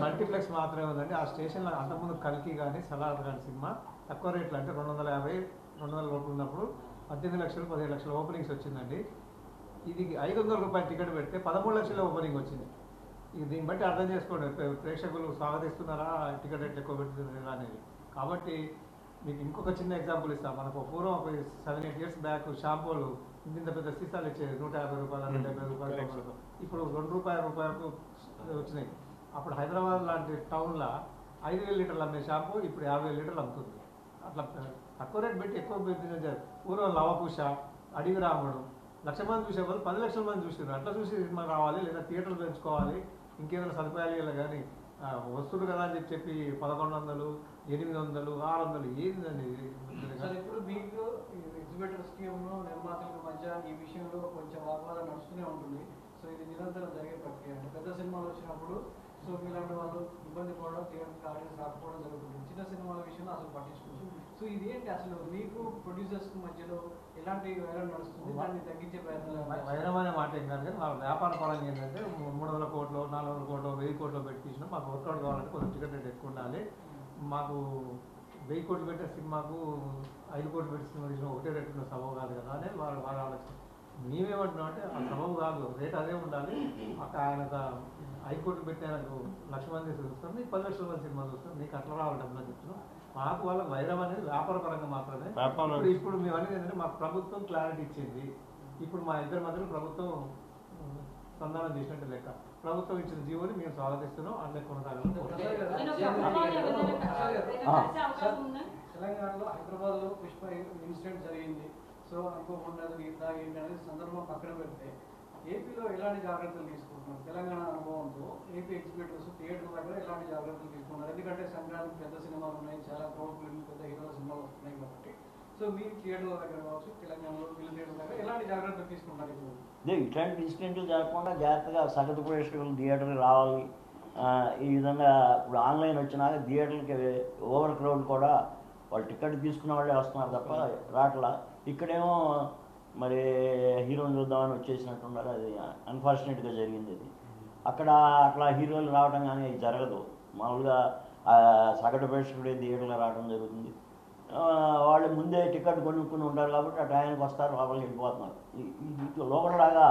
Multiplex మాత్రమే ఉందండి. ఆ స్టేషన్లో అంతకుముందు కల్కి కానీ సలార్ కానీ సినిమా తక్కువ రేట్లు అంటే 250, 200 లోపల ఉన్నప్పుడు 18 లక్షలు 15 లక్షల ఓపెనింగ్స్ వచ్చిందండి. ఇది 500 రూపాయల టికెట్ పెడితే 13 లక్షల ఓపెనింగ్ వచ్చింది. ఇది దీన్ని బట్టి అర్థం చేసుకోండి, ప్రేక్షకులు స్వాగతిస్తున్నారా టికెట్ రేట్లు ఎక్కువ పెడుతున్నారా అనేది. కాబట్టి మీకు ఇంకొక చిన్న ఎగ్జాంపుల్ ఇస్తాను. మనకు పూర్వం ఒక 7-8 ఇయర్స్ బ్యాక్ షాంపూలు ఇంత పెద్ద సీసాలు ఇచ్చేది 150 రూపాయలు 170 రూపాయలు. ఇప్పుడు రూపాయలకు వచ్చినాయి. అప్పుడు హైదరాబాద్ లాంటి టౌన్లో 5,000 లీటర్లు అమ్మే షాంపూ ఇప్పుడు 50,000 లీటర్లు అమ్ముతుంది. అట్లా తక్కువ రేట్ పెట్టి ఎక్కువ బిజినెస్. పూర్వం లవకుశ, అడవి రాముడు 1,00,000 మంది చూసే వాళ్ళు 10 లక్షల మంది చూసారు. అట్లా చూసి సినిమా రావాలి, లేదా థియేటర్లు పెంచుకోవాలి, ఇంకేమైనా సదుపాయాలు ఇలా కానీ వస్తువులు కదా అని చెప్పి 1,100, 800, 600 ఏంటండి. ఇప్పుడు మీకు ఎగ్జిబిటర్ స్కీమ్ నిర్మాతల మధ్య ఈ విషయంలో కొంచెం వాగ్వాదం నడుస్తూనే ఉంటుంది. సో ఇది నిరంతరం జరిగే ప్రక్రియ. పెద్ద సినిమాలు వచ్చినప్పుడు సో మీలాంటి వాళ్ళు ఇబ్బంది పడడం, థియేటర్ ఆడియన్స్ రాకపోవడం జరుగుతుంది. చిన్న సినిమాల విషయంలో అసలు పట్టించుకోవచ్చు. సో ఇది ఏంటి అసలు మీకు ప్రొడ్యూసర్స్ మధ్యలో ఎలాంటి వైరం నడుస్తుంది, దాన్ని తగ్గించే ప్రయత్నాలు? వైరం అనే మాట ఏం కాదు, కానీ వాళ్ళ వ్యాపార పరంగా ఏంటంటే 300 కోట్లు, 400 కోట్లు, 1000 కోట్లు పెట్టి తీసినా మాకు వర్కౌట్ కావాలంటే కొంచెం టికెట్ రేట్ ఎక్కువ ఉండాలి. మాకు 1000 కోట్లు పెట్టే సినిమాకు 5 కోట్లు పెట్టి సినిమా తీసిన ఒకటే రేటు ఉన్న సబబు కాదు కదా అనేది వాళ్ళ ఆలోచన. మేమేమంటున్నాం అంటే ఆ సబబు కాదు, రేట్ అదే ఉండాలి. ఆయన 5 కోట్లు పెట్టి ఆయనకు 1,00,000 మంది చూస్తాం, నీకు 10 లక్షల మంది సినిమా చూస్తాం, నీకు అట్లా రావాలి డబ్బులు అని చెప్తున్నాం. మాకు వాళ్ళ వైరం అనేది వ్యాపార పరంగా మాత్రమే. ఇప్పుడు మేము అనేది ఏంటంటే మాకు ప్రభుత్వం క్లారిటీ ఇచ్చింది. ఇప్పుడు మా ఇద్దరి మధ్యలో ప్రభుత్వం సంధానం చేసినట్టు లెక్క. ప్రభుత్వం ఇచ్చిన జీవోని మేము స్వాగతిస్తున్నాం. అందులో కొనసాగాలి. తెలంగాణలో హైదరాబాద్లో పుష్ప ఇన్సిడెంట్ జరిగింది. సో అనుకోకుండా ఇట్లా ఏంటి అనేది సందర్భం పక్కన పెడితే ఏపీలో ఎలాంటి జాగ్రత్తలు తీసుకుంటున్నారు? తెలంగాణ అనుభవంతో ఏపీ ఎగ్జిబిటర్స్ థియేటర్ దగ్గర ఎలాంటి జాగ్రత్తలు తీసుకున్నారు? ఎందుకంటే సంక్రాంతి పెద్ద సినిమాలు ఉన్నాయి, చాలా పవర్ఫుల్ పెద్ద హీరోల సినిమాలు వస్తున్నాయి కాబట్టి. సో మీ థియేటర్ల దగ్గర కావచ్చు, తెలంగాణలో వీళ్ళ థియేటర్ దగ్గర ఎలాంటి జాగ్రత్తలు తీసుకుంటారు? ఇప్పుడు ఇట్లాంటి ఇన్సిడెంట్లు జరగకుండా జాగ్రత్తగా సగటు ప్రేక్షకులు థియేటర్కి రావాలి. ఈ విధంగా ఇప్పుడు ఆన్లైన్ వచ్చినాక థియేటర్కి ఓవర్ క్రౌడ్ కూడా వాళ్ళు టికెట్ తీసుకున్న వాళ్ళే వస్తున్నారు తప్ప రాట్లా. ఇక్కడేమో మరి హీరోని చూద్దామని వచ్చేసినట్టున్నారు. అది అన్ఫార్చునేట్గా జరిగింది. అది అక్కడ అట్లా హీరోలు రావడం కానీ అది జరగదు. మామూలుగా సగటు ప్రేక్షకుడే థియేటర్లో రావడం జరుగుతుంది. వాళ్ళు ముందే టికెట్ కొనుక్కుని ఉంటారు కాబట్టి ఆ టైంకి వస్తారు, లోపలికి వెళ్ళిపోతున్నారు. లోపలలాగా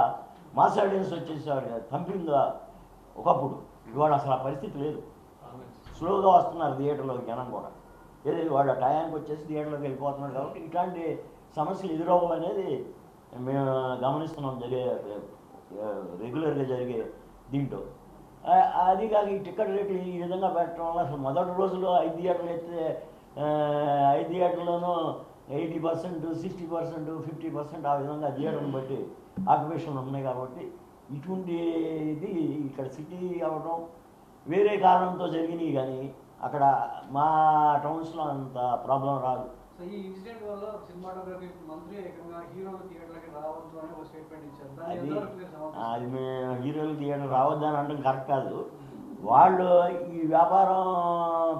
మాస్ ఆడియన్స్ వచ్చేసేవారు కదా, థంపింగ్గా ఒకప్పుడు. ఇవాళ అసలు ఆ పరిస్థితి లేదు. స్లోగా వస్తున్నారు థియేటర్లోకి జనం కూడా. ఏది వాళ్ళు టయానికి వచ్చేసి థియేటర్లోకి వెళ్ళిపోతున్నారు. కాబట్టి ఇట్లాంటి సమస్యలు ఎదురవ్వనేది మేము గమనిస్తున్నాం రెగ్యులర్గా జరిగే దీంట్లో. అది కాక ఈ టికెట్ రేట్లు ఈ విధంగా పెట్టడం వల్ల అసలు మొదటి రోజులో 5 థియేటర్లు అయితే 5 థియేటర్లోనూ 80%, 60%, 50% ఆ విధంగా థియేటర్ని బట్టి ఆక్యుపేషన్లు ఉన్నాయి. కాబట్టి ఇటువంటి ఇది ఇక్కడ సిటీ అవ్వడం వేరే కారణంతో జరిగినాయి, కానీ అక్కడ మా టౌన్స్లో అంత ప్రాబ్లం రాదు. సో ఈ ఇన్సిడెంట్ వల్ల సినిమాటోగ్రఫీ మంత్రి ఏకంగా హీరోలు థియేటర్లకి రావద్దు అని ఒక స్టేట్మెంట్ ఇచ్చారు. అది మేము హీరోలు థియేటర్ రావద్దు అని అంటే కరెక్ట్ కాదు. వాళ్ళు ఈ వ్యాపారం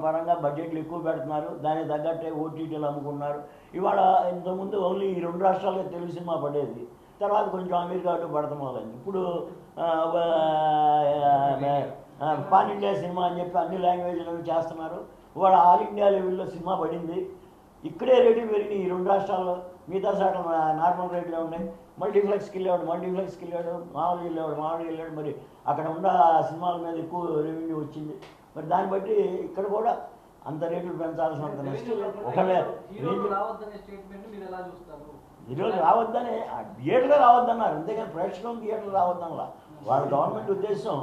పరంగా బడ్జెట్లు ఎక్కువ పెడుతున్నారు, దానికి తగ్గట్టే ఓటీటీలు అమ్ముకున్నారు. ఇవాళ ఇంతకుముందు ఓన్లీ ఈ 2 రాష్ట్రాల్లో తెలుగు సినిమా పడేది, తర్వాత కొంచెం అమెరికా అటు పడతాం వాళ్ళని. ఇప్పుడు పాన్ ఇండియా సినిమా అని చెప్పి అన్ని లాంగ్వేజ్లను చేస్తున్నారు. ఇవాళ ఆల్ ఇండియా లెవెల్లో సినిమా పడింది. ఇక్కడే రేట్లు పెరిగినాయి ఈ 2 రాష్ట్రాల్లో. మిగతా సార్లు నార్మల్ రేట్లే ఉన్నాయి. మల్టీప్లెక్స్కి వెళ్ళాడు, మామూలుగా వెళ్ళాడు. మరి అక్కడ ఉన్న సినిమాల మీద ఎక్కువ రెవెన్యూ వచ్చింది. మరి దాన్ని బట్టి ఇక్కడ కూడా అంత రేట్లు పెంచాల్సిన అంత నష్టం. హీరోలు రావద్దని థియేటర్లో రావద్దన్నారు, అంతేగాని ప్రేక్షకులు థియేటర్లు రావద్దనలా. వాళ్ళ గవర్నమెంట్ ఉద్దేశం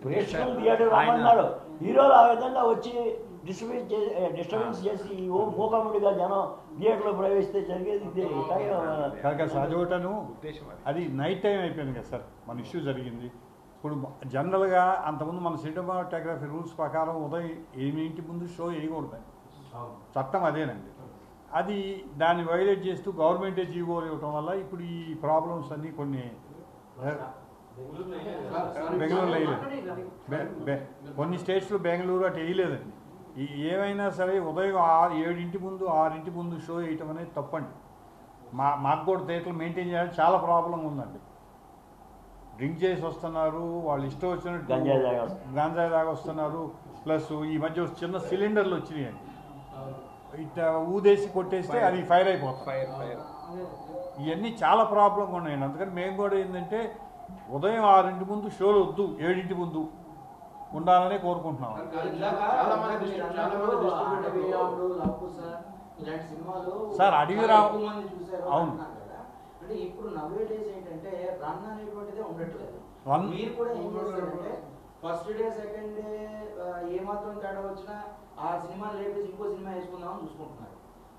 ప్రేక్షకులు థియేటర్ రామన్నారు. హీరోలు ఆ విధంగా వచ్చి డిస్టర్బెన్స్ చేసి మూకముడిగా జనం థియేటర్లో ప్రవేశిస్తే జరిగేది సహజోటను. అది నైట్ టైం అయిపోయింది కదా సార్ మన ఇష్యూ జరిగింది. ఇప్పుడు జనరల్గా అంతకుముందు మన సినిమాటోగ్రఫీ రూల్స్ ప్రకారం ఉదయం 8 ముందు షో వేయకూడదు, చట్టం అదేనండి. అది దాన్ని వైలేట్ చేస్తూ గవర్నమెంటే జీవోలు ఇవ్వటం వల్ల ఇప్పుడు ఈ ప్రాబ్లమ్స్ అన్నీ కొన్ని బెంగళూరులో వేయలేదు, కొన్ని స్టేట్స్లో బెంగళూరు అటు వేయలేదండి. ఏమైనా సరే ఉదయం 7 ముందు 6 ముందు షో వేయటం అనేది తప్పండి. మాకు కూడా థియేటర్లు మెయింటైన్ చేయడానికి చాలా ప్రాబ్లం ఉందండి. డ్రింక్ చేసి వస్తున్నారు, వాళ్ళు ఇష్టం వచ్చినట్టు గంజాయి తాగి వస్తున్నారు. గాంజాయి తాగి వస్తున్నారు. ప్లస్ ఈ మధ్య చిన్న సిలిండర్లు వచ్చినాయండి, ఇట్లా ఊదేసి కొట్టేస్తే అది ఫైర్ అయిపోతుంది. ఇవన్నీ చాలా ప్రాబ్లంగా ఉన్నాయండి. అందుకని మేము కూడా ఏంటంటే ఉదయం 6 ముందు షోలు వద్దు, 7 ముందు ఉండాలని కోరుకుంటున్నాం. సార్ అడవిరావు అవును అంటే ఇప్పుడు నవ్వే డేస్ ఏంటంటే రన్ అనేటువంటిదే ఉండట్లేదు. రన్ మీరు కూడా ఏం చేస్తారంటే ఫస్ట్ డే సెకండ్ డే ఏమాత్రం తేడా వచ్చినా ఆ సినిమా లేపేసి ఇంకో సినిమా వేసుకుందామని చూసుకుంటున్నారు.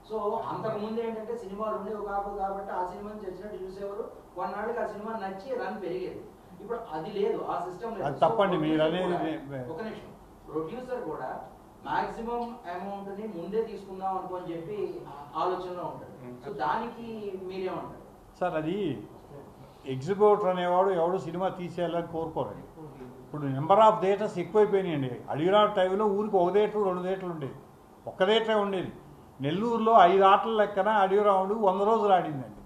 సో అంతకు ముందు ఏంటంటే సినిమాలు ఉండేవి కాదు కాబట్టి ఆ సినిమాని చచ్చినట్టు చూసేవారు, కొన్నాళ్ళకి ఆ సినిమా నచ్చి రన్ పెరిగేది. ఇప్పుడు అది లేదు, ఆ సిస్టమ్ లేదు. అది తప్పండి మీరు అనేది. ఒక నిమిషం, ప్రొడ్యూసర్ కూడా మాక్సిమం అమౌంట్ ని ముందే తీసుకుందాం అనుకోని చెప్పి ఆలోచనలో ఉంటాడు. సో దానికి మీరేమంటారు సార్? అది ఎగ్జిబ్యూటర్ అనేవాడు ఎవడు సినిమా తీసేయాలని కోరుకోరండి. ఇప్పుడు నెంబర్ ఆఫ్ థియేటర్స్ ఎక్కువైపోయినాయండి. అడిగిరావు టైంలో ఊరికి 1 థియేటర్ 2 థియేటర్లు ఉండేది, ఒక్క థియేటరే ఉండేది. నెల్లూరులో 5 ఆటల లెక్కన అడిగిరావుడు 100 రోజులు ఆడిందండి.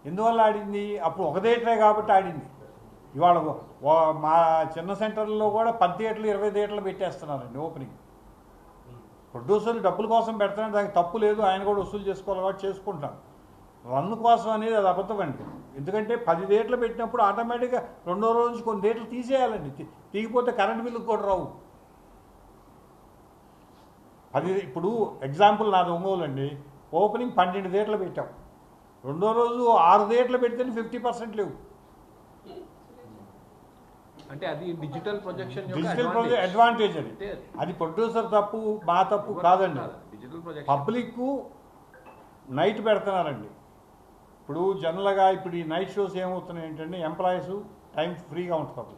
ఎందువల్ల ఆడింది? అప్పుడు 1 థియేటరే కాబట్టి ఆడింది. ఇవాళ మా చిన్న సెంటర్లో కూడా 10 థియేటర్లు 20 థియేటర్లు పెట్టేస్తున్నారండి ఓపెనింగ్. ప్రొడ్యూసర్లు డబ్బుల కోసం పెడతారని దానికి తప్పు లేదు, ఆయన కూడా వసూలు చేసుకోవాలి కాబట్టి చేసుకుంటాం. రన్ కోసం అనేది అది అబద్ధం అండి. ఎందుకంటే 10 థియేటర్లు పెట్టినప్పుడు ఆటోమేటిక్గా 2వ రోజు నుంచి కొన్ని థియేటర్లు తీసేయాలండి. తీగిపోతే కరెంట్ బిల్లు కూడా రావు. ఇప్పుడు ఎగ్జాంపుల్ నాది ఒంగోలు అండి, ఓపెనింగ్ 12 థియేటర్లు పెట్టాం, 2వ రోజు 6 థియేటర్లు పెడితేనే 50% లేవు. అంటే అది డిజిటల్ ప్రొజెక్షన్ అడ్వాంటేజ్ అది. అది ప్రొడ్యూసర్ తప్పు, మా తప్పు కాదండి. డిజిటల్ ప్రొజెక్షన్ పబ్లిక్ నైట్ పెడుతున్నారండి. ఇప్పుడు జనరల్గా ఇప్పుడు ఈ నైట్ షోస్ ఏమవుతున్నాయి ఏంటంటే ఎంప్లాయీస్ టైం ఫ్రీగా ఉంటుంది,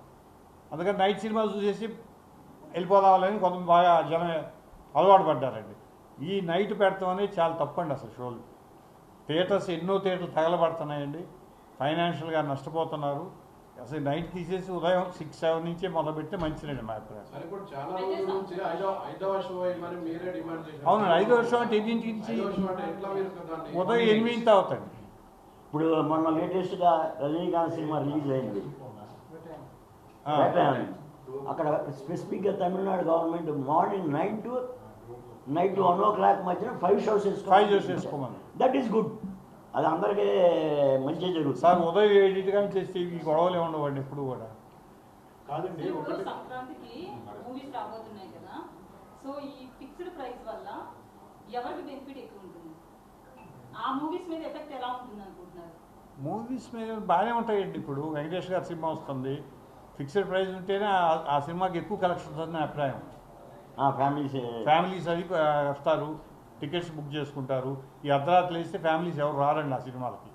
అందుకని నైట్ సినిమా చూసేసి వెళ్ళిపోదామని కొంత బాగా జనం అలవాటు పడ్డారండి. ఈ నైట్ పెడతాం అనేది చాలా తప్పండి అసలు. షోలు థియేటర్స్ ఎన్నో థియేటర్లు తగలబడుతున్నాయండి, ఫైనాన్షియల్గా నష్టపోతున్నారు. అసలు నైట్ తీసేసి ఉదయం 6-7 నుంచే మొదలుపెడితే మంచిదండి మా అభిప్రాయం. అవును, 5వ షో అంటే 8 నుంచి ఉదయం 8 అవుతుంది. ఇప్పుడు మొన్న లేటెస్ట్గా రజనీకాంత్ సినిమా రిలీజ్ అయింది అక్కడ స్పెసిఫిక్గా Tamil Nadu government morning 9 to 1 o'clock మధ్యన 5 shows వేసుకోమని. దట్ ఈస్ గుడ్, అది అందరికీ మంచిగా జరుగుతుంది. సార్ ఉదయం 7 కానీ చేస్తే ఈ గొడవలే ఉండవండి ఎప్పుడు కూడా. కాదండి, సంక్రాంతికి మూవీస్ రాబోతున్నాయి కదా, సో ఈ ఫిక్స్డ్ ప్రైస్ వల్ల ఎవరికి బెనిఫిట్ ఎక్కువ ఉంటుంది? ఆ మూవీస్ మీద ఎఫెక్ట్ ఎలా ఉంటుంది అనుకుంటున్నారు? మూవీస్ మీద బాగానే ఉంటాయండి. ఇప్పుడు వెంకటేష్ గారి సినిమా వస్తుంది, ఫిక్స్డ్ ప్రైస్ ఉంటేనే ఆ సినిమాకి ఎక్కువ కలెక్షన్స్ వస్తుంది నా అభిప్రాయం. ఫ్యామిలీస్ అది వస్తారు, టికెట్స్ బుక్ చేసుకుంటారు. ఈ అర్ధరాత్రులు వేస్తే ఫ్యామిలీస్ ఎవరు రారండి ఆ సినిమాలకి.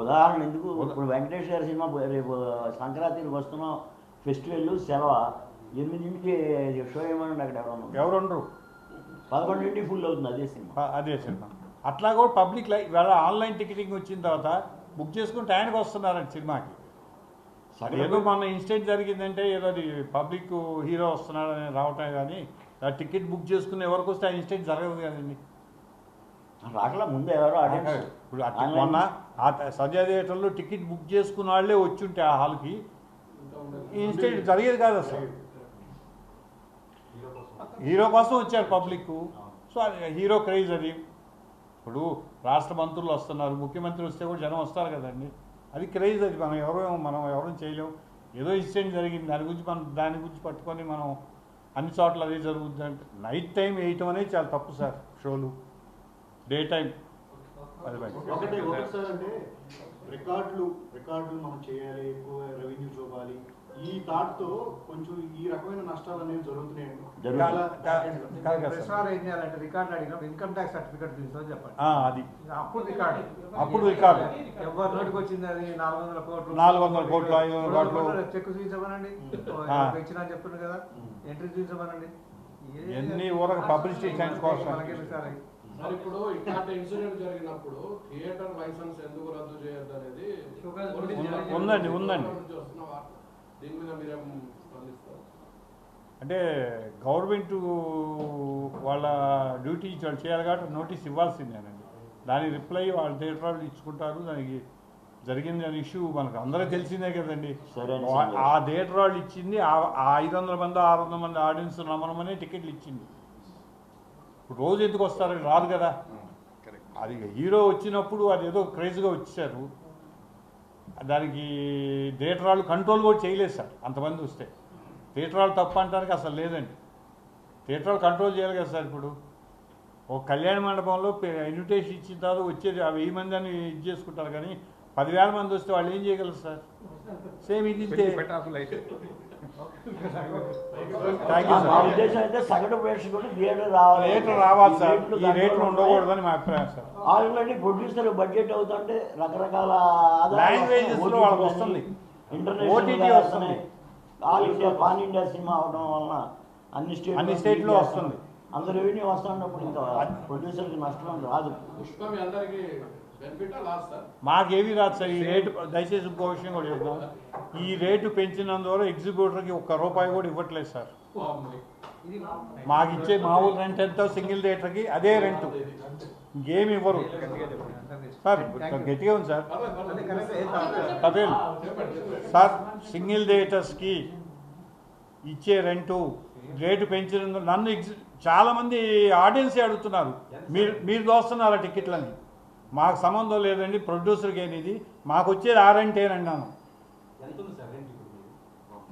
ఉదాహరణ ఎందుకు, ఇప్పుడు వెంకటేష్ గారి సినిమా రేపు సంక్రాంతికి వస్తున్నాం, ఫెస్టివల్ సెలవు, 8 షో ఏమన్నా అక్కడ ఎవరు ఉండరు, 11 ఫుల్ అవుతుంది అదే సినిమా. అట్లా కూడా పబ్లిక్ ఇవాళ ఆన్లైన్ టికెటింగ్ వచ్చిన తర్వాత బుక్ చేసుకుని టైంకి వస్తున్నారండి సినిమాకి. ఏదో మన ఇన్సిడెంట్ జరిగిందంటే ఏదో అది పబ్లిక్ హీరో వస్తున్నాడని రావటం కానీ ఆ టికెట్ బుక్ చేసుకుని ఎవరికి వస్తే ఆ ఇన్సిడెంట్ జరగదు కదండి. రాకలా ముందు ఎవరో ఇప్పుడు మొన్న ఆ సజా థియేటర్లో టికెట్ బుక్ చేసుకున్న వాళ్ళే వచ్చి ఉంటే ఆ హాల్కి ఇన్సిడెంట్ జరిగేది కాదు అసలు. హీరో కోసం వచ్చారు పబ్లిక్, సో అది హీరో క్రేజ్ అది. ఇప్పుడు రాష్ట్ర మంత్రులు వస్తున్నారు, ముఖ్యమంత్రి వస్తే కూడా జనం వస్తారు కదండి, అది క్రేజ్ అది. మనం ఎవరూ చేయలేం. ఏదో ఇన్సిడెంట్ జరిగింది దాని గురించి పట్టుకొని మనం అన్ని చోట్ల అదే జరుగుతుంది అంటే నైట్ టైం వేయటం అనేది చాలా తప్పు సార్. షోలు డే టైం అది ఒకటి సార్ అంటే రికార్డులు మనం చేయాలి, ఎక్కువ రెవెన్యూ చూపాలి, ఈ థాట్తో కొంచెం ఈ రకమైన నష్టాలు అనేవి జరుగుతున్నాయండి. ప్రసారం ఏం చేయాలంటే రికార్డు అడిగినప్పుడు ఇన్కమ్ ట్యాక్స్ సర్టిఫికేట్ తీసుకొని చెప్పండి, అది అప్పుడు రికార్డు ఎవరు నోటికి వచ్చింది అది 400 కోట్లు 500 కోట్లు చెక్ చూపించమనండి, ఇచ్చినా చెప్తున్నారు కదా, ఎంట్రీ చూపించమనండి. ఎన్ని ఊరకు పబ్లిసిటీ కోసం మరి ఇప్పుడు ఇట్లాంటి ఇన్సిడెంట్ జరిగినప్పుడు థియేటర్ లైసెన్స్ ఎందుకు రద్దు చేయొద్దు అనేది ఉందండి. దీని మీద మీరేం స్పందిస్తారు? అంటే గవర్నమెంట్ వాళ్ళ డ్యూటీ వాళ్ళు చేయాలి కాబట్టి నోటీస్ ఇవ్వాల్సిందేనండి. దాని రిప్లై వాళ్ళ థియేటర్ వాళ్ళు ఇచ్చుకుంటారు, దానికి జరిగింది అనే ఇష్యూ మనకు అందరూ తెలిసిందే కదండి. సరే ఆ థియేటర్ వాళ్ళు ఇచ్చింది ఆ 500 మంది 600 మంది ఆడియన్స్ రమ్మనమనే టికెట్లు ఇచ్చింది. ఇప్పుడు రోజు ఎందుకు వస్తారు, రాదు కదా. అది హీరో వచ్చినప్పుడు అది ఏదో క్రేజ్గా వచ్చేసారు, దానికి థియేటర్ వాళ్ళు కంట్రోల్ కూడా చేయలేదు సార్. అంతమంది వస్తే థియేటర్ వాళ్ళు తప్పు అంటానికి అసలు లేదండి. థియేటర్ వాళ్ళు కంట్రోల్ చేయాలి కదా సార్. ఇప్పుడు ఒక కళ్యాణ మండపంలో ఇన్విటేషన్ ఇచ్చిన తర్వాత వచ్చేది 1000 మంది అని ఇది చేసుకుంటారు, కానీ 10,000 మంది వస్తే వాళ్ళు ఏం చేయగలరు సార్. సేమ్ ఇది మా ఉద్దేశం అయితే సగటు ప్రేక్షకుడు థియేటర్ రావాలి, రేట్లు రావాలి సార్. ఈ రేట్లు ఉండకూడదని మా అభిప్రాయం సార్. ఆల్రెడీ ప్రొడ్యూసర్ బడ్జెట్ అవుతుంటే రకరకాల లాంగ్వేజెస్లో వాళ్ళకి వస్తుంది, ఇంటర్నేషనల్ వస్తున్నాయి. All India pan India cinema అవడం వలన అన్ని స్టేట్లో వస్తుంది. అంత రెవెన్యూ వస్తున్నప్పుడు ఇంకా ప్రొడ్యూసర్కి నష్టం రాదు. పుష్ప మీ అందరికి బెనిఫిటా లాస్ సార్? మాకేమీ రాదు సార్. ఈ రేటు దయచేసి ఇంకో విషయం కూడా చెప్తాం, ఈ రేటు పెంచినందువల్ల ఎగ్జిక్యూటర్కి ₹1 కూడా ఇవ్వట్లేదు సార్. మాకు ఇచ్చే మామూలు రెంట్ ఎంతో సింగిల్ థియేటర్కి అదే రెంటు, ఇంకేమి ఇవ్వరు సార్. గట్టిగా ఉంది సార్. కపిల్ సార్, సింగిల్ థియేటర్స్కి ఇచ్చే రెంటు రేటు పెంచినందుకు నన్ను చాలామంది ఆడియన్సే అడుగుతున్నారు, మీరు దోస్తున్నారా టికెట్లని. మాకు సంబంధం లేదండి, ప్రొడ్యూసర్కి ఏది మాకు వచ్చేది ఆ రెంటేనండి. నన్ను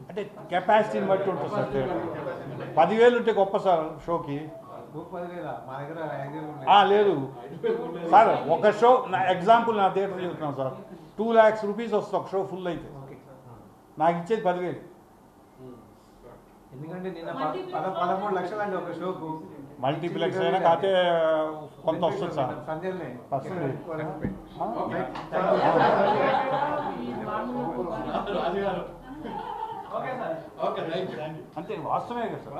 అంటే కెపాసిటీని బట్టి ఉంటుంది సార్. 10,000 ఉంటే గొప్ప సార్ షోకి. లేదు సార్, ఒక షో ఎగ్జాంపుల్ నా థియేటర్ చెప్తున్నాను సార్, 2 lakhs రూపీస్ వస్తుంది ఒక షో ఫుల్ అయితే. నాకు ఇచ్చేది 10,000. ఎందుకంటే నిన్న 13 లక్షలు అండి ఒక షోకు. మల్టీప్లెక్స్ అయినా కాకపోతే కొంత వస్తుంది సార్. అంతే, వాస్తవమే కదా sir.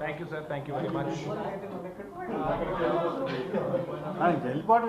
Thank you sir, thank you very much. వెళ్ళిపోవడం